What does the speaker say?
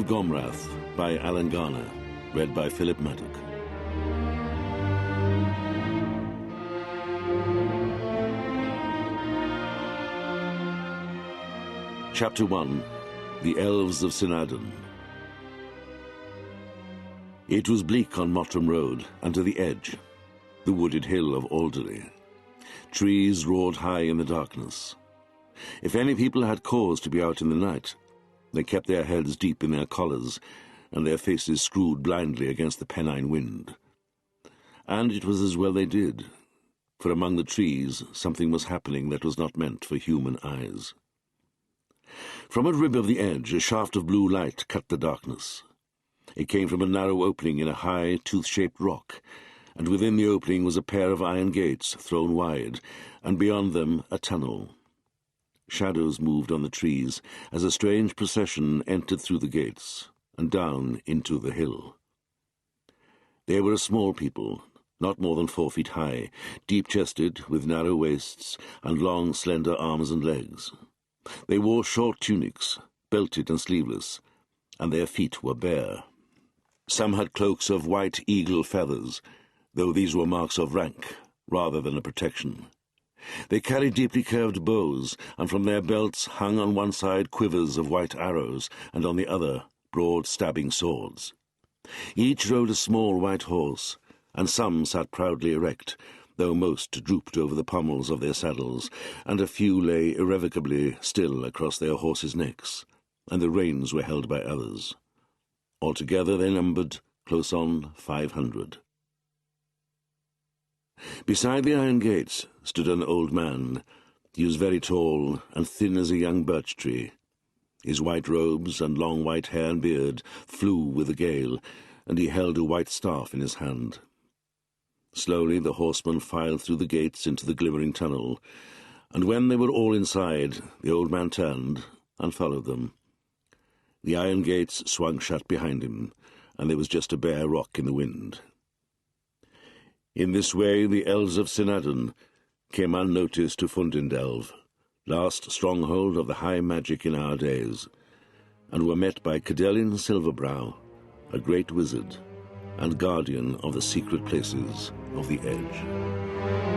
of Gomrath by Alan Garner, read by Philip Maddock. Chapter 1. The Elves of Sinadon. It was bleak on Mottram Road, and to the edge, the wooded hill of Alderley. Trees roared high in the darkness. If any people had cause to be out in the night, they kept their heads deep in their collars, and their faces screwed blindly against the Pennine wind. And it was as well they did, for among the trees something was happening that was not meant for human eyes. From a rib of the edge, a shaft of blue light cut the darkness. It came from a narrow opening in a high, tooth-shaped rock, and within the opening was a pair of iron gates thrown wide, and beyond them a tunnel. Shadows moved on the trees as a strange procession entered through the gates and down into the hill. They were a small people, not more than 4 feet high, deep-chested, with narrow waists and long, slender arms and legs. They wore short tunics, belted and sleeveless, and their feet were bare. Some had cloaks of white eagle feathers, though these were marks of rank rather than a protection. They carried deeply curved bows, and from their belts hung on one side quivers of white arrows, and on the other broad stabbing swords. Each rode a small white horse, and some sat proudly erect, though most drooped over the pommels of their saddles, and a few lay irrevocably still across their horses' necks, and the reins were held by others. Altogether they numbered close on 500. Beside the iron gates stood an old man. He was very tall and thin as a young birch tree. His white robes and long white hair and beard flew with the gale, and he held a white staff in his hand. Slowly the horsemen filed through the gates into the glimmering tunnel, and when they were all inside, the old man turned and followed them. The iron gates swung shut behind him, and there was just a bare rock in the wind. In this way the Elves of Sinadon came unnoticed to Fundindelve, last stronghold of the high magic in our days, and were met by Cadellin Silverbrow, a great wizard, and guardian of the secret places of the Edge.